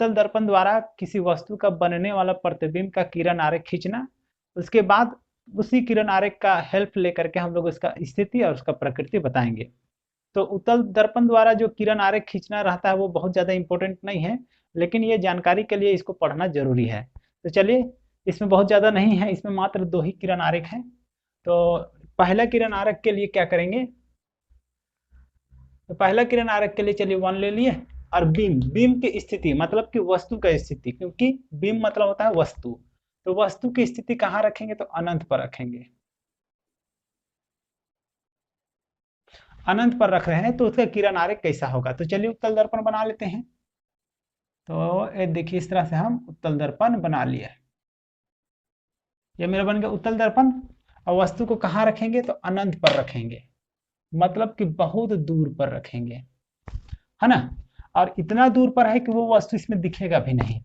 उत्तल दर्पण द्वारा किसी वस्तु का बनने वाला प्रतिबिंब का किरण आरेख खींचना, उसके बाद उसी किरण आरेख का हेल्प लेकर के हम लोग उसका स्थिति और उसका प्रकृति बताएंगे। तो उत्तल दर्पण द्वारा जो किरण आरेख खींचना रहता है वो बहुत ज़्यादा इंपॉर्टेंट नहीं है, लेकिन ये जानकारी के लिए इसको पढ़ना जरूरी है। तो चलिए, इसमें बहुत ज़्यादा नहीं है, इसमें मात्र 2 ही किरण आरेख हैं। तो पहला किरण आरेख के लिए क्या करेंगे, तो पहला किरण आरेख के लिए चलिए 1 ले लिए, और बीम की स्थिति मतलब कि वस्तु का स्थिति, क्योंकि बीम मतलब होता है वस्तु, तो वस्तु की स्थिति कहाँ रखेंगे, तो अनंत पर रखेंगे। अनंत पर रख रहे हैं तो उसका किरण आरेख कैसा होगा, तो चलिए उत्तल दर्पण बना लेते हैं। तो ये देखिए, इस तरह से हम उत्तल दर्पण बना लिए। ये मेरा बन गया उत्तल दर्पण। और वस्तु को कहाँ रखेंगे, तो अनंत पर रखेंगे, मतलब कि बहुत दूर पर रखेंगे, है ना। और इतना दूर पर है कि वो वस्तु इसमें दिखेगा भी नहीं।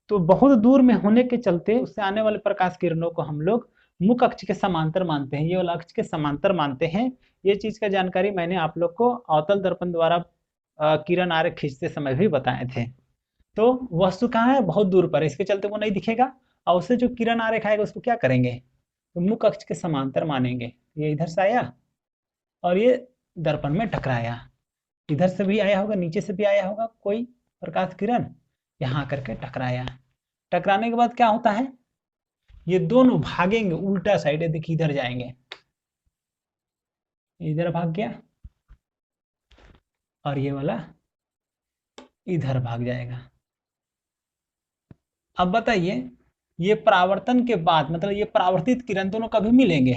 तो बहुत दूर में होने के चलते उससे आने वाले प्रकाश किरणों को हम लोग मुख्य अक्ष के समांतर मानते हैं, ये वाला अक्ष के समांतर मानते हैं। ये चीज का जानकारी मैंने आप लोग को अवतल दर्पण द्वारा किरण आरेख खींचते समय भी बताए थे। तो वस्तु कहाँ है, बहुत दूर पर है, इसके चलते वो नहीं दिखेगा। और उससे जो किरण आरेख आएगा उसको क्या करेंगे, तो मुख्य अक्ष के समांतर मानेंगे। ये इधर से आया और ये दर्पण में टकराया, इधर से भी आया होगा, नीचे से भी आया होगा कोई प्रकाश किरण, यहाँ करके टकराया। टकराने के बाद क्या होता है, ये दोनों भागेंगे उल्टा साइड, देखिए इधर जाएंगे, इधर भाग गया, और ये वाला इधर भाग जाएगा। अब बताइए, ये परावर्तन के बाद मतलब ये परावर्तित किरण दोनों कभी मिलेंगे,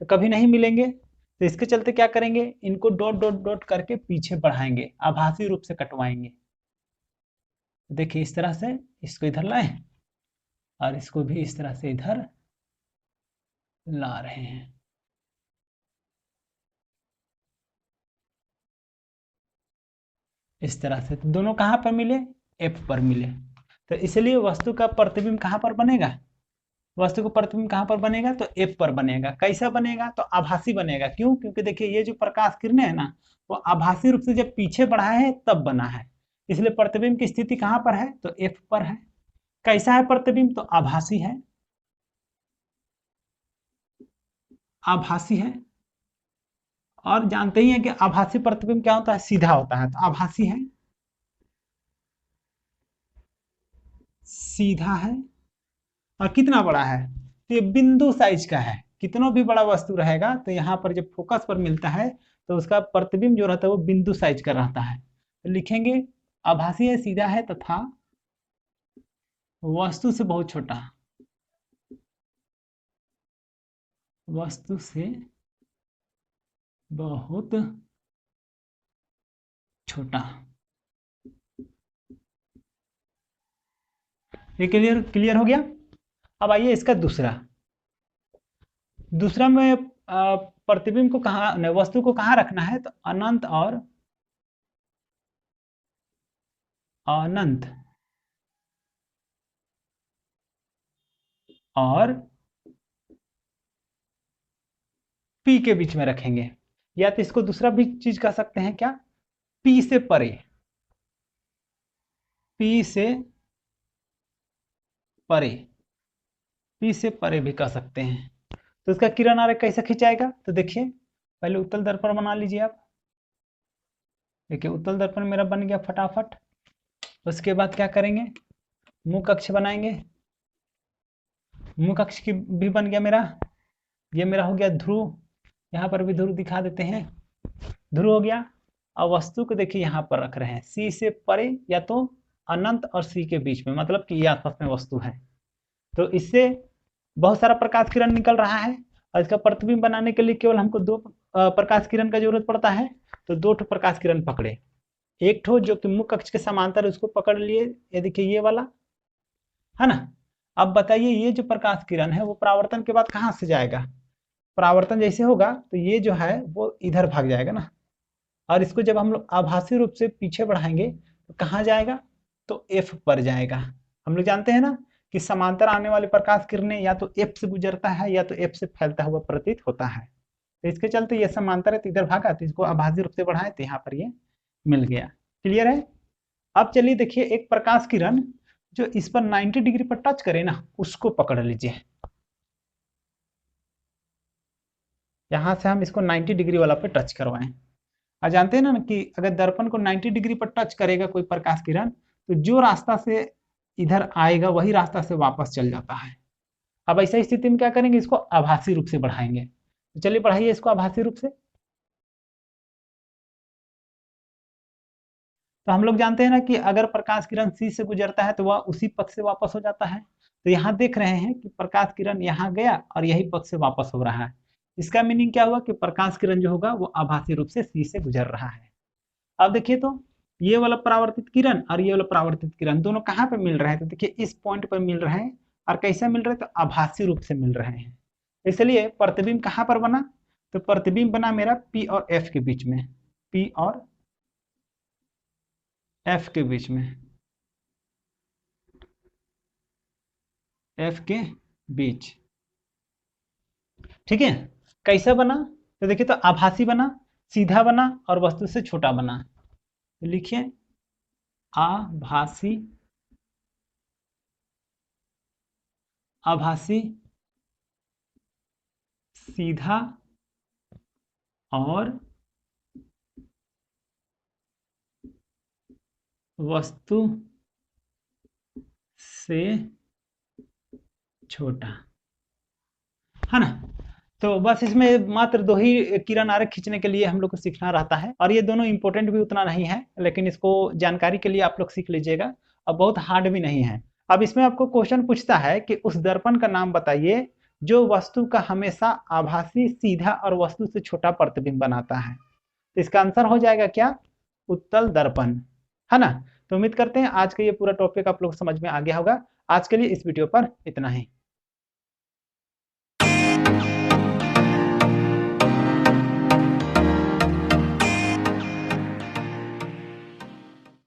तो कभी नहीं मिलेंगे। तो इसके चलते क्या करेंगे, इनको डॉट डॉट डॉट करके पीछे बढ़ाएंगे, आभासी रूप से कटवाएंगे। देखिए इस तरह से इसको इधर लाए और इसको भी इस तरह से इधर ला रहे हैं। इस तरह से तो दोनों कहाँ पर मिले, एफ पर मिले। तो इसलिए वस्तु का प्रतिबिंब कहाँ पर बनेगा, वस्तु का प्रतिबिंब कहाँ पर बनेगा, तो एफ पर बनेगा। कैसा बनेगा, तो आभासी बनेगा। क्यों, क्योंकि देखिए ये जो प्रकाश किरणें है ना, वो आभासी रूप से जब पीछे बढ़ा है तब बना है, इसलिए प्रतिबिंब की स्थिति कहाँ पर है, तो एफ पर है। कैसा है प्रतिबिंब, तो आभासी है, आभासी है। और जानते ही हैं कि आभासी प्रतिबिंब क्या होता है, सीधा होता है, तो आभासी है, सीधा है। और कितना बड़ा है, तो ये बिंदु साइज का है। कितना भी बड़ा वस्तु रहेगा तो यहाँ पर जब फोकस पर मिलता है तो उसका प्रतिबिंब जो रहता है वो बिंदु साइज का रहता है। तो लिखेंगे आभासी है, सीधा है, तथा वस्तु से बहुत छोटा, वस्तु से बहुत छोटा। ये क्लियर क्लियर हो गया। अब आइए इसका दूसरा, दूसरा में प्रतिबिंब को कहाँ, वस्तु को कहाँ रखना है, तो अनंत और अनंत और पी के बीच में रखेंगे। या तो इसको दूसरा भी चीज कह सकते हैं, क्या, पी से परे, पी से परे, पी से परे भी कह सकते हैं। तो इसका किरण आरेख कैसे खिंचाएगा, तो देखिए पहले उत्तल दर्पण बना लीजिए आप। देखिए उत्तल दर्पण मेरा बन गया फटाफट। उसके बाद क्या करेंगे, मुख्य अक्ष बनाएंगे, मुख्य अक्ष की भी बन गया मेरा। ये मेरा हो गया ध्रुव, यहाँ पर भी ध्रुव दिखा देते हैं, ध्रुव हो गया। और वस्तु को देखिए यहाँ पर रख रहे हैं, सी से परे या तो अनंत और सी के बीच में, मतलब कि ये आपस में वस्तु है। तो इससे बहुत सारा प्रकाश किरण निकल रहा है, और इसका प्रतिबिंब बनाने के लिए केवल हमको 2 प्रकाश किरण का जरूरत पड़ता है। तो 2 ठो प्रकाश किरण पकड़े, एक ठो जो कि मुख्य अक्ष के समांतर उसको पकड़ लिए, ये देखिए ये वाला, है ना। अब बताइए ये जो प्रकाश किरण है वो परावर्तन के बाद कहाँ से जाएगा, परावर्तन जैसे होगा तो ये जो है वो इधर भाग जाएगा ना, और इसको जब हम लोग आभासी रूप से पीछे बढ़ाएंगे तो कहाँ जाएगा, तो एफ पर जाएगा। हम लोग जानते हैं ना कि समांतर आने वाले प्रकाश किरणें या तो एफ से गुजरता है या तो एफ से फैलता हुआ प्रतीत होता है। तो इसके चलते ये समांतर है तो इधर भागा, तो इसको आभासी रूप से बढ़ाए तो यहाँ पर ये मिल गया। क्लियर है। अब चलिए देखिए, एक प्रकाश किरण जो इस पर 90 डिग्री पर टच करे ना, उसको पकड़ लीजिए। यहां से हम इसको 90 डिग्री वाला पे टच करवाएं। आप जानते हैं ना कि अगर दर्पण को 90 डिग्री पर टच करेगा कोई प्रकाश किरण, तो जो रास्ता से इधर आएगा वही रास्ता से वापस चल जाता है। अब ऐसा स्थिति में क्या करेंगे, इसको आभासी रूप से बढ़ाएंगे। तो चलिए बढ़ाइए इसको आभासी रूप से। तो हम लोग जानते हैं ना कि अगर प्रकाश किरण सी से गुजरता है तो वह उसी पथ से वापस हो जाता है। तो यहाँ देख रहे हैं कि प्रकाश किरण यहाँ गया और यही पथ से वापस हो रहा है। इसका मीनिंग क्या हुआ कि प्रकाश किरण जो होगा वो आभासी रूप से सी से गुजर रहा है। अब देखिए तो ये वाला परावर्तित किरण और ये वाला परावर्तित किरण दोनों कहाँ पे मिल रहे हैं, तो देखिए इस पॉइंट पर मिल रहे हैं। और कैसे मिल रहे हैं, तो आभासी रूप से मिल रहे हैं। इसलिए प्रतिबिंब कहाँ पर बना, तो प्रतिबिंब बना मेरा पी और एफ के बीच में, पी और एफ के बीच में, एफ के बीच। ठीक है, कैसा बना, तो देखिए तो आभासी बना, सीधा बना और वस्तु से छोटा बना। तो लिखिए आभासी, आभासी, सीधा और वस्तु से छोटा, है ना। तो बस इसमें मात्र दो ही किरण आरेख खींचने के लिए हम लोग को सीखना रहता है, और ये दोनों इंपॉर्टेंट भी उतना नहीं है, लेकिन इसको जानकारी के लिए आप लोग सीख लीजिएगा, और बहुत हार्ड भी नहीं है। अब इसमें आपको क्वेश्चन पूछता है कि उस दर्पण का नाम बताइए जो वस्तु का हमेशा आभासी, सीधा और वस्तु से छोटा प्रतिबिंब बनाता है। तो इसका आंसर हो जाएगा क्या, उत्तल दर्पण, है ना। तो उम्मीद करते हैं आज का ये पूरा टॉपिक आप लोग समझ में आ गया होगा। आज के लिए इस वीडियो पर इतना ही।